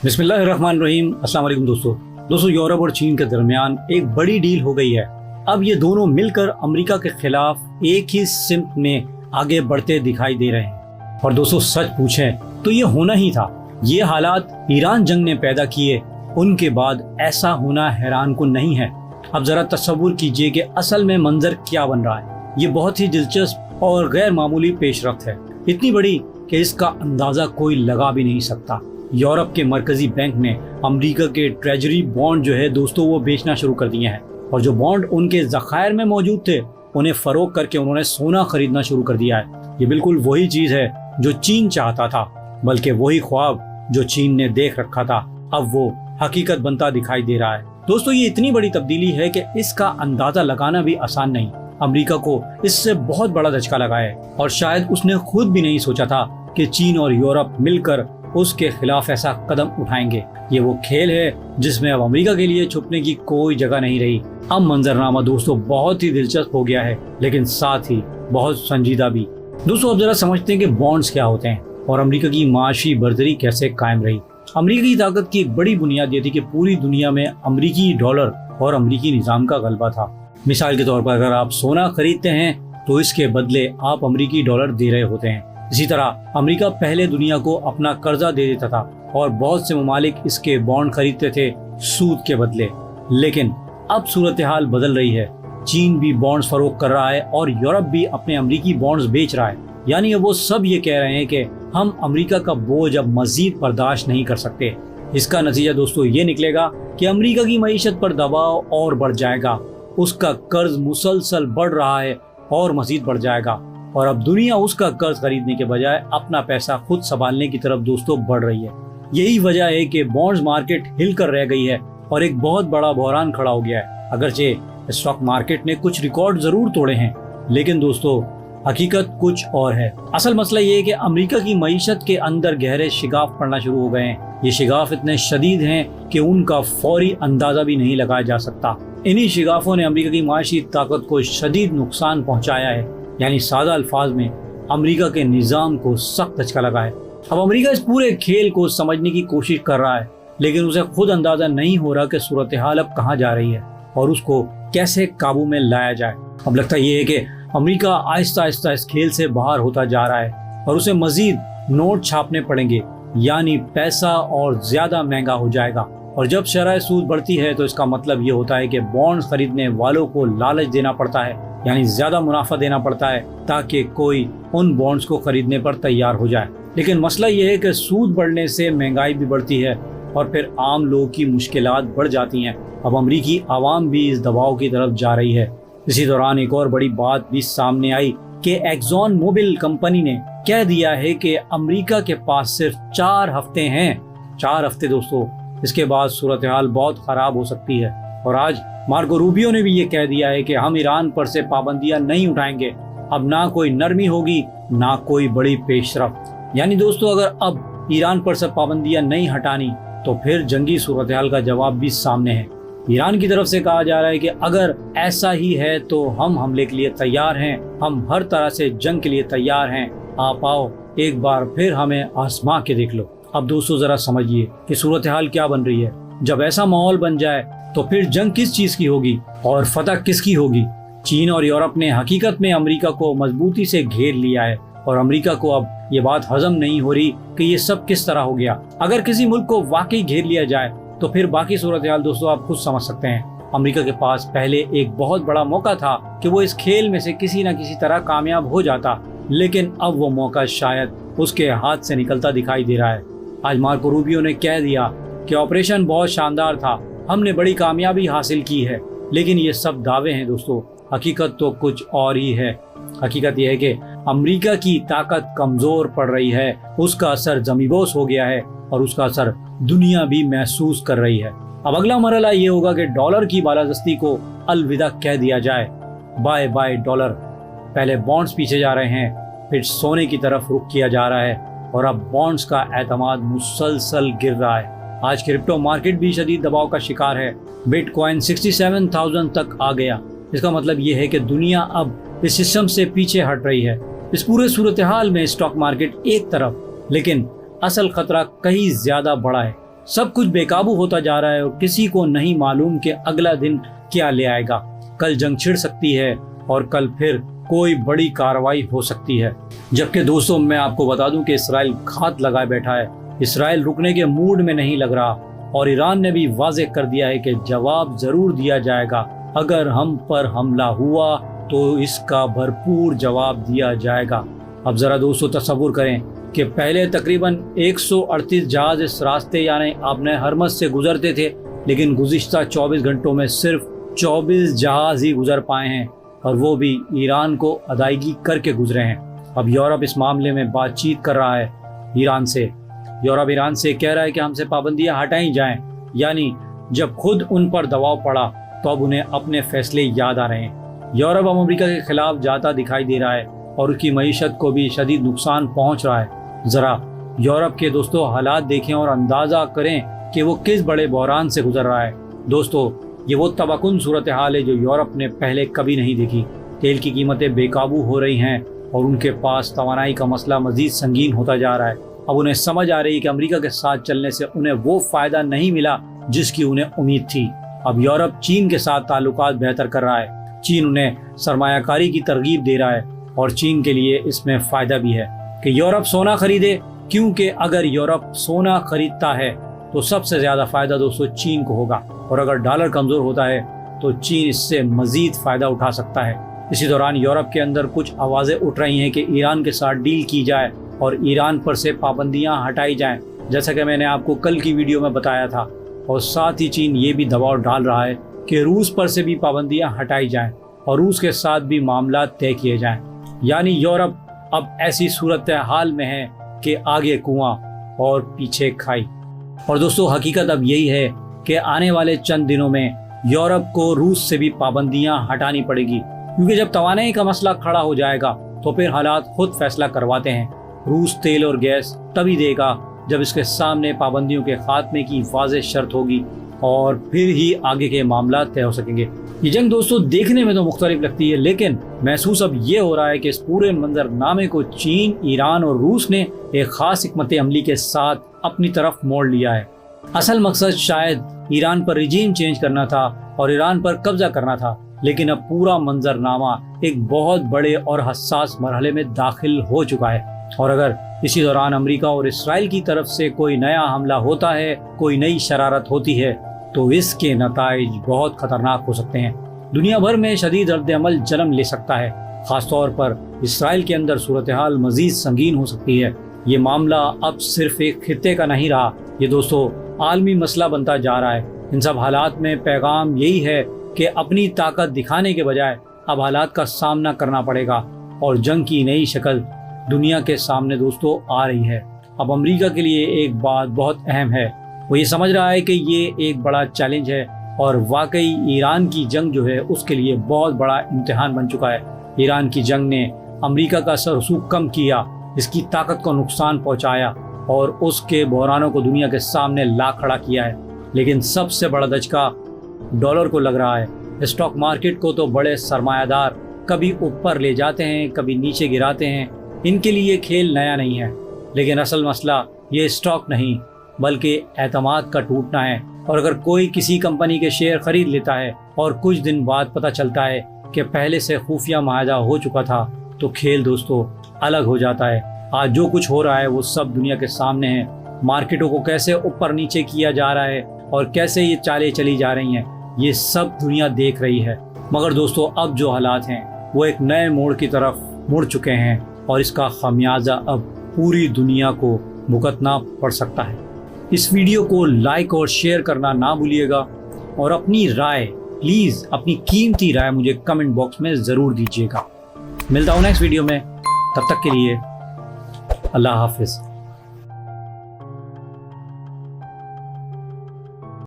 बिस्मिल्लाहिर्रहमानिर्रहीम। अस्सलाम वालेकुम दोस्तों यूरोप और चीन के दरमियान एक बड़ी डील हो गई है। अब ये दोनों मिलकर अमेरिका के खिलाफ एक ही सिमत में आगे बढ़ते दिखाई दे रहे हैं। और दोस्तों सच पूछें तो ये होना ही था। ये हालात ईरान जंग ने पैदा किए, उनके बाद ऐसा होना हैरान कुन नहीं है। अब जरा तसव्वुर कीजिए कि असल में मंजर क्या बन रहा है। ये बहुत ही दिलचस्प और गैर मामूली पेशरफ्त है, इतनी बड़ी कि इसका अंदाजा कोई लगा भी नहीं सकता। यूरोप के मरकजी बैंक ने अमेरिका के ट्रेजरी बॉन्ड जो है दोस्तों वो बेचना शुरू कर दिए हैं, और जो बॉन्ड उनके ज़खायर में मौजूद थे उन्हें फरोख्त करके उन्होंने सोना खरीदना शुरू कर दिया है। ये बिल्कुल वही चीज है जो चीन चाहता था, बल्कि वही ख्वाब जो चीन ने देख रखा था अब वो हकीकत बनता दिखाई दे रहा है। दोस्तों ये इतनी बड़ी तब्दीली है कि इसका अंदाजा लगाना भी आसान नहीं। अमेरिका को इससे बहुत बड़ा झटका लगा है, और शायद उसने खुद भी नहीं सोचा था कि चीन और यूरोप मिलकर उसके खिलाफ ऐसा कदम उठाएंगे। ये वो खेल है जिसमें अब अमेरिका के लिए छुपने की कोई जगह नहीं रही। अब मंजरनामा दोस्तों बहुत ही दिलचस्प हो गया है, लेकिन साथ ही बहुत संजीदा भी। दोस्तों अब जरा समझते हैं कि बॉन्ड्स क्या होते हैं और अमेरिका की माशी बर्दरी कैसे कायम रही। अमेरिका की ताकत की एक बड़ी बुनियाद ये थी कि पूरी दुनिया में अमेरिकी डॉलर और अमेरिकी निजाम का गलबा था। मिसाल के तौर पर अगर आप सोना खरीदते हैं तो इसके बदले आप अमेरिकी डॉलर दे रहे होते हैं। इसी तरह अमेरिका पहले दुनिया को अपना कर्जा दे देता था और बहुत से ममालिक इसके बॉन्ड खरीदते थे सूद के बदले। लेकिन अब सूरत हाल बदल रही है। चीन भी बॉन्ड्स फरोख्त कर रहा है और यूरोप भी अपने अमेरिकी बॉन्ड्स बेच रहा है। यानी वो सब ये कह रहे हैं कि हम अमेरिका का बोझ अब मजीद बर्दाश्त नहीं कर सकते। इसका नतीजा दोस्तों ये निकलेगा कि अमेरिका की मईशत पर दबाव और बढ़ जाएगा। उसका कर्ज मुसलसल बढ़ रहा है और मजीद बढ़ जाएगा, और अब दुनिया उसका कर्ज खरीदने के बजाय अपना पैसा खुद संभालने की तरफ दोस्तों बढ़ रही है। यही वजह है कि बॉन्ड्स मार्केट हिलकर रह गई है और एक बहुत बड़ा बहरान खड़ा हो गया है। अगरचे स्टॉक मार्केट ने कुछ रिकॉर्ड जरूर तोड़े हैं, लेकिन दोस्तों हकीकत कुछ और है। असल मसला ये है कि अमेरिका की मईशत के अंदर गहरे शिगाफ पड़ना शुरू हो गए हैं। ये शिगाफ इतने शदीद हैं कि उनका फौरी अंदाजा भी नहीं लगाया जा सकता। इन्हीं शिगाफों ने अमेरिका की माशी ताकत को शदीद नुकसान पहुंचाया है। यानी सादा अल्फाज में अमेरिका के निज़ाम को सख्त झटका लगा है। अब अमेरिका इस पूरे खेल को समझने की कोशिश कर रहा है, लेकिन उसे खुद अंदाजा नहीं हो रहा कि सूरत हाल अब कहाँ जा रही है और उसको कैसे काबू में लाया जाए। अब लगता ये है कि अमेरिका आहिस्ता आहिस्ता इस खेल से बाहर होता जा रहा है और उसे मजीद नोट छापने पड़ेंगे, यानी पैसा और ज्यादा महंगा हो जाएगा। और जब शरह सूद बढ़ती है तो इसका मतलब ये होता है कि बॉन्ड्स खरीदने वालों को लालच देना पड़ता है, यानी ज्यादा मुनाफा देना पड़ता है ताकि कोई उन बॉन्ड्स को खरीदने पर तैयार हो जाए। लेकिन मसला ये है कि सूद बढ़ने से महंगाई भी बढ़ती है और फिर आम लोगों की मुश्किलात बढ़ जाती हैं। अब अमरीकी आवाम भी इस दबाव की तरफ जा रही है। इसी दौरान एक और बड़ी बात भी सामने आई कि एक्सॉन मोबिल कंपनी ने कह दिया है कि अमेरिका के पास सिर्फ 4 हफ्ते हैं। 4 हफ्ते दोस्तों, इसके बाद सूरत हाल बहुत खराब हो सकती है। और आज मार्को रूबियो ने भी ये कह दिया है कि हम ईरान पर से पाबंदियां नहीं उठाएंगे। अब ना कोई नरमी होगी ना कोई बड़ी पेशरफ्त। यानी दोस्तों अगर अब ईरान पर से पाबंदियां नहीं हटानी तो फिर जंगी सूरत हाल का जवाब भी सामने है। ईरान की तरफ से कहा जा रहा है कि अगर ऐसा ही है तो हम हमले के लिए तैयार हैं, हम हर तरह से जंग के लिए तैयार हैं। आप आओ एक बार फिर हमें आजमा के देख लो। अब दोस्तों जरा समझिए कि सूरत हाल क्या बन रही है। जब ऐसा माहौल बन जाए तो फिर जंग किस चीज की होगी और फतह किसकी होगी। चीन और यूरोप ने हकीकत में अमेरिका को मजबूती से घेर लिया है और अमेरिका को अब ये बात हजम नहीं हो रही कि ये सब किस तरह हो गया। अगर किसी मुल्क को वाकई घेर लिया जाए तो फिर बाकी सूरत हाल दोस्तों आप खुद समझ सकते हैं। अमेरिका के पास पहले एक बहुत बड़ा मौका था कि वो इस खेल में से किसी न किसी तरह कामयाब हो जाता, लेकिन अब वो मौका शायद उसके हाथ से निकलता दिखाई दे रहा है। आज मार्को रूबियो ने कह दिया कि ऑपरेशन बहुत शानदार था, हमने बड़ी कामयाबी हासिल की है। लेकिन ये सब दावे हैं दोस्तों, हकीकत तो कुछ और ही है। हकीकत यह है कि अमेरिका की ताकत कमजोर पड़ रही है, उसका असर जमीबोस हो गया है और उसका असर दुनिया भी महसूस कर रही है। अब अगला मरहला ये होगा कि डॉलर की बालादस्ती को अलविदा कह दिया जाए। Bye bye dollar. पहले बॉन्ड्स पीछे जा रहे हैं, फिर सोने की तरफ रुख किया जा रहा है और अब बॉन्ड्स का एतमाद मुसलसल गिर रहा है। आज क्रिप्टो मार्केट भी शदीद दबाव का शिकार है। बिटकॉइन 67,000 तक आ गया। इसका मतलब ये है कि दुनिया अब इस सिस्टम से पीछे हट रही है। इस पूरे सूरत हाल में स्टॉक मार्केट एक तरफ, लेकिन असल खतरा कहीं ज्यादा बड़ा है। सब कुछ बेकाबू होता जा रहा है और किसी को नहीं मालूम कि अगला दिन क्या ले आएगा। कल जंग छिड़ सकती है और कल फिर कोई बड़ी कार्रवाई हो सकती है। जबकि दोस्तों मैं आपको बता दूं कि इसराइल घात लगाए बैठा है। इसराइल रुकने के मूड में नहीं लग रहा और ईरान ने भी वाज़ेह कर दिया है कि जवाब जरूर दिया जाएगा। अगर हम पर हमला हुआ तो इसका भरपूर जवाब दिया जाएगा। अब ज़रा दोस्तों तसव्वुर करें कि पहले तकरीबन 138 जहाज़ इस रास्ते यानी आपने हरमस से गुजरते थे, लेकिन गुज़िश्ता 24 घंटों में सिर्फ 24 जहाज़ ही गुजर पाए हैं और वो भी ईरान को अदायगी करके गुजरे हैं। अब यूरोप इस मामले में बातचीत कर रहा है ईरान से। यूरोप ईरान से कह रहा है कि हमसे पाबंदियां हटाई जाएं, यानी जब खुद उन पर दबाव पड़ा तो अब उन्हें अपने फैसले याद आ रहे हैं। यूरोप अमेरिका के खिलाफ जाता दिखाई दे रहा है और उसकी मईशत को भी शदीद नुकसान पहुंच रहा है। ज़रा यूरोप के दोस्तों हालात देखें और अंदाज़ा करें कि वो किस बड़े बहरान से गुजर रहा है। दोस्तों ये वो तबाकुन सूरत हाल है जो यूरोप ने पहले कभी नहीं देखी। तेल की कीमतें बेकाबू हो रही हैं और उनके पास तवानाई का मसला मज़ीद संगीन होता जा रहा है। अब उन्हें समझ आ रही है कि अमेरिका के साथ चलने से उन्हें वो फ़ायदा नहीं मिला जिसकी उन्हें उम्मीद थी। अब यूरोप चीन के साथ ताल्लुकात बेहतर कर रहा है। चीन उन्हें सरमायाकारी की तरगीब दे रहा है और चीन के लिए इसमें फ़ायदा भी है कि यूरोप सोना खरीदे, क्योंकि अगर यूरोप सोना खरीदता है तो सबसे ज़्यादा फ़ायदा दोस्तों चीन को होगा और अगर डॉलर कमज़ोर होता है तो चीन इससे मज़ीद फ़ायदा उठा सकता है। इसी दौरान यूरोप के अंदर कुछ आवाज़ें उठ रही हैं कि ईरान के साथ डील की जाए और ईरान पर से पाबंदियां हटाई जाएं, जैसा कि मैंने आपको कल की वीडियो में बताया था। और साथ ही चीन ये भी दबाव डाल रहा है कि रूस पर से भी पाबंदियां हटाई जाएं और रूस के साथ भी मामला तय किए जाएं। यानी यूरोप अब ऐसी सूरत हाल में है कि आगे कुआं और पीछे खाई। और दोस्तों हकीकत अब यही है कि आने वाले चंद दिनों में यूरोप को रूस से भी पाबंदियां हटानी पड़ेगी, क्योंकि जब तवानाई का मसला खड़ा हो जाएगा तो फिर हालात खुद फैसला करवाते हैं। रूस तेल और गैस तभी देगा जब इसके सामने पाबंदियों के खात्मे की वाज़ेह शर्त होगी और फिर ही आगे के मामला तय हो सकेंगे। ये जंग दोस्तों देखने में तो मुख्तलिफ लगती है, लेकिन महसूस अब ये हो रहा है कि इस पूरे मंजरनामे को चीन, ईरान और रूस ने एक खास हिकमत अमली के साथ अपनी तरफ मोड़ लिया है। असल मकसद शायद ईरान पर रिजीम चेंज करना था और ईरान पर कब्जा करना था, लेकिन अब पूरा मंजरनामा एक बहुत बड़े और हसास मरहले में दाखिल हो चुका है। और अगर इसी दौरान अमेरिका और इसराइल की तरफ से कोई नया हमला होता है, कोई नई शरारत होती है, तो इसके नताइज बहुत खतरनाक हो सकते हैं। दुनिया भर में शदीद रद्द-ए-अमल जन्म ले सकता है। खासतौर पर इसराइल के अंदर सूरत हाल मजीद संगीन हो सकती है। ये मामला अब सिर्फ एक खित्ते का नहीं रहा, ये दोस्तों आलमी मसला बनता जा रहा है। इन सब हालात में पैगाम यही है कि अपनी ताकत दिखाने के बजाय अब हालात का सामना करना पड़ेगा और जंग की नई शक्ल दुनिया के सामने दोस्तों आ रही है। अब अमेरिका के लिए एक बात बहुत अहम है, वो ये समझ रहा है कि ये एक बड़ा चैलेंज है और वाकई ईरान की जंग जो है उसके लिए बहुत बड़ा इम्तिहान बन चुका है। ईरान की जंग ने अमेरिका का सरसूख कम किया, इसकी ताकत को नुकसान पहुंचाया और उसके बहरानों को दुनिया के सामने ला खड़ा किया है। लेकिन सबसे बड़ा दचका डॉलर को लग रहा है। स्टॉक मार्केट को तो बड़े सरमायादार कभी ऊपर ले जाते हैं, कभी नीचे गिराते हैं। इनके लिए खेल नया नहीं है, लेकिन असल मसला ये स्टॉक नहीं बल्कि एतमाद का टूटना है। और अगर कोई किसी कंपनी के शेयर खरीद लेता है और कुछ दिन बाद पता चलता है कि पहले से खुफिया माहिदा हो चुका था, तो खेल दोस्तों अलग हो जाता है। आज जो कुछ हो रहा है वो सब दुनिया के सामने है। मार्केटों को कैसे ऊपर नीचे किया जा रहा है और कैसे ये चालें चली जा रही हैं, ये सब दुनिया देख रही है। मगर दोस्तों अब जो हालात हैं वो एक नए मोड़ की तरफ मुड़ चुके हैं और इसका खामियाजा अब पूरी दुनिया को भुगतना पड़ सकता है। इस वीडियो को लाइक और शेयर करना ना भूलिएगा और अपनी राय प्लीज़, अपनी कीमती राय मुझे कमेंट बॉक्स में ज़रूर दीजिएगा। मिलता हूँ नेक्स्ट वीडियो में, तब तक के लिए अल्लाह हाफिज़।